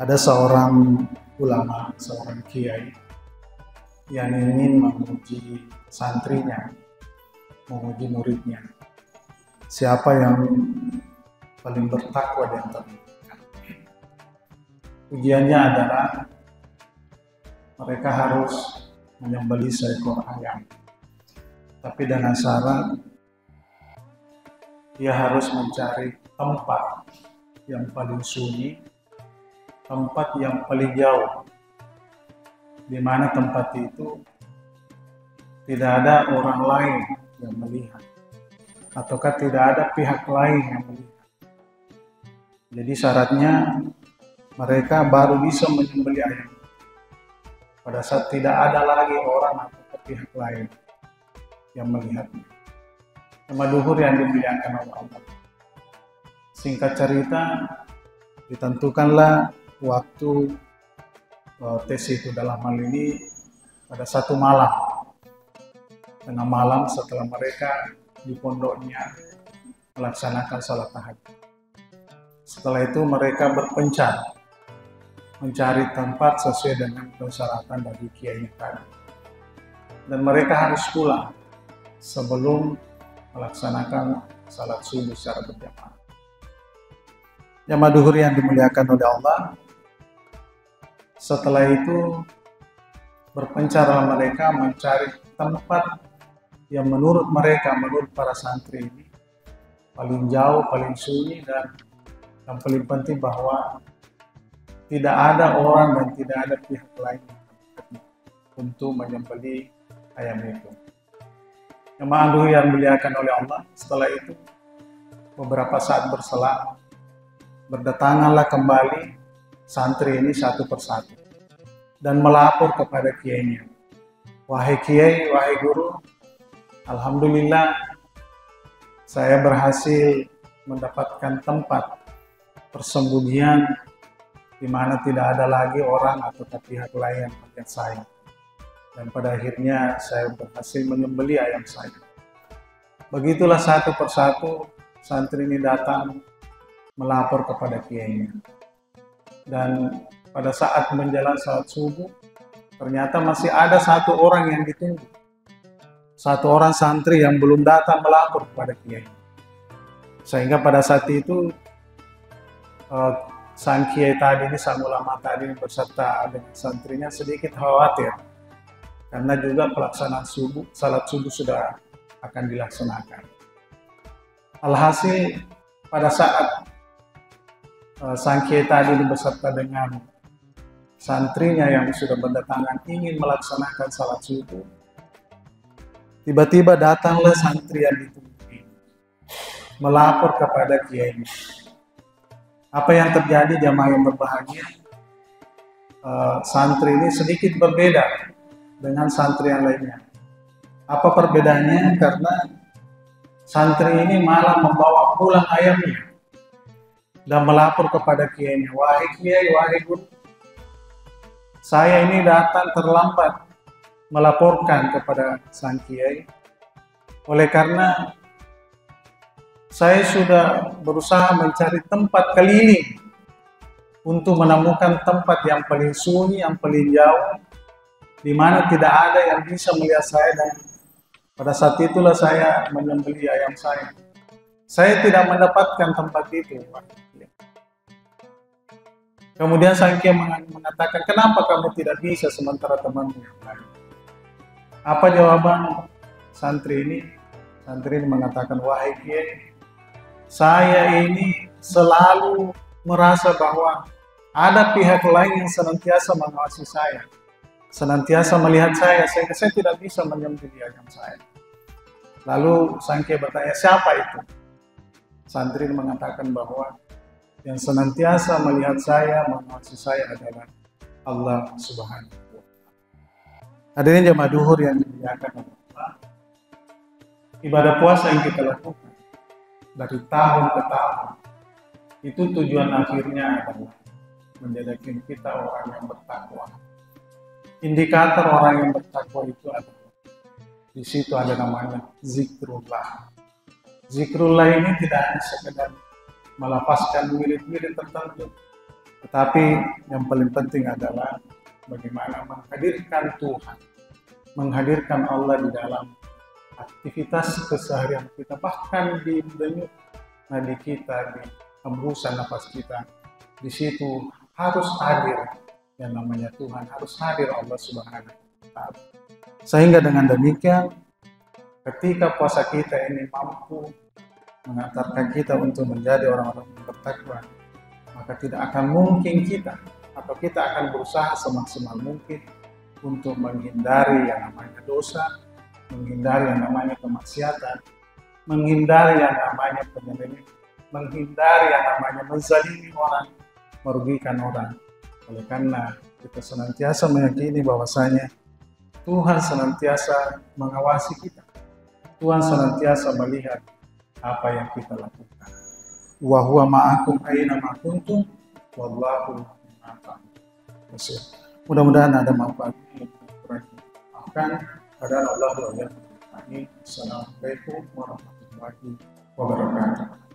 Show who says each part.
Speaker 1: Ada seorang ulama, seorang kiai yang ingin menguji santrinya, menguji muridnya. Siapa yang paling bertakwa di antara mereka? Ujiannya adalah mereka harus menyembelih seekor ayam. Tapi dengan syarat dia harus mencari tempat yang paling sunyi, tempat yang paling jauh, di mana tempat itu tidak ada orang lain yang melihat, ataukah tidak ada pihak lain yang melihat. Jadi syaratnya mereka baru bisa menyembelih ayam pada saat tidak ada lagi orang atau pihak lain yang melihatnya. Maduhur yang dimuliakan oleh Allah. Singkat cerita, ditentukanlah waktu tes itu, dalam hal ini pada satu malam, tengah malam setelah mereka di pondoknya melaksanakan salat tahajud. Setelah itu mereka berpencar mencari tempat sesuai dengan persyaratan dari kiai tadi, dan mereka harus pulang sebelum melaksanakan salat subuh secara berjamaah. Jamaah duhur yang dimuliakan oleh Allah, setelah itu berpencarlah mereka mencari tempat yang menurut mereka, menurut para santri ini paling jauh, paling sunyi, dan yang paling penting bahwa tidak ada orang dan tidak ada pihak lain untuk menyembelih ayam itu. Jemaah yang dimuliakan oleh Allah, setelah itu beberapa saat berselang, berdatanganlah kembali santri ini satu persatu dan melapor kepada kiainya. Wahai kiai, wahai guru, alhamdulillah saya berhasil mendapatkan tempat persembunyian di mana tidak ada lagi orang atau pihak lain yang melihat saya. Dan pada akhirnya saya berhasil menyembelih ayam saya. Begitulah satu persatu santri ini datang melapor kepada kiainya. Dan pada saat menjelang salat subuh, ternyata masih ada satu orang yang ditunggu. Satu orang santri yang belum datang melapor kepada kiai. Sehingga pada saat itu sang kiai tadi ini, sang ulama tadi beserta dengan santrinya sedikit khawatir, karena juga pelaksanaan subuh, salat subuh sudah akan dilaksanakan. Alhasil pada saat sang kiai tadi beserta dengan santrinya yang sudah berdatangan ingin melaksanakan salat subuh, tiba-tiba datanglah santri yang ditunggu melapor kepada kiai. Apa yang terjadi, jamaah yang berbahagia? Santri ini sedikit berbeda dengan santri yang lainnya. Apa perbedaannya? Karena santri ini malah membawa pulang ayamnya dan melapor kepada kiainya. Wahai kiai, wahai guru, saya ini datang terlambat melaporkan kepada sang kiai, oleh karena saya sudah berusaha mencari tempat keliling untuk menemukan tempat yang paling sunyi, yang paling jauh, di mana tidak ada yang bisa melihat saya, dan pada saat itulah saya menyembelih ayam saya. Saya tidak mendapatkan tempat itu. Kemudian sang kiai mengatakan, kenapa kamu tidak bisa sementara temanmu yang lain? Apa jawaban santri ini? Santri ini mengatakan, wahai kiai, saya ini selalu merasa bahwa ada pihak lain yang senantiasa mengawasi saya, senantiasa melihat saya, sehingga saya tidak bisa menyembelih ayam saya. Lalu sang kiai bertanya, siapa itu? Santri mengatakan bahwa yang senantiasa melihat saya, mengawasi saya adalah Allah Subhanahu wa Ta'ala. Hadirin jamaah duhur yang dimuliakan Allah, ibadah puasa yang kita lakukan dari tahun ke tahun, itu tujuan akhirnya adalah menjadikan kita orang yang bertakwa. Indikator orang yang bertakwa itu adalah, di situ ada namanya zikrullah. Zikrullah ini tidak hanya sekedar melafazkan wirid-wirid tertentu, Tetapi yang paling penting adalah bagaimana menghadirkan Tuhan, menghadirkan Allah di dalam aktivitas keseharian kita, bahkan di denyut nadi kita, di hembusan nafas kita. Di situ harus hadir yang namanya Tuhan, harus hadir Allah Subhanahu wa Ta'ala. Sehingga dengan demikian, ketika puasa kita ini mampu mengantarkan kita untuk menjadi orang-orang yang bertakwa, maka tidak akan mungkin kita, atau kita akan berusaha semaksimal mungkin untuk menghindari yang namanya dosa, menghindari yang namanya kemaksiatan, menghindari yang namanya penyelewengan, menghindari yang namanya menzalimi orang, merugikan orang. Oleh karena kita senantiasa meyakini bahwasanya Tuhan senantiasa mengawasi kita. Tuhan senantiasa melihat apa yang kita lakukan. Wa huwa ma'akum aina ma kuntum wallahu bima ta'malun. Mudah-mudahan ada manfaatnya. Maafkan pada Allah. Assalamualaikum warahmatullahi wabarakatuh.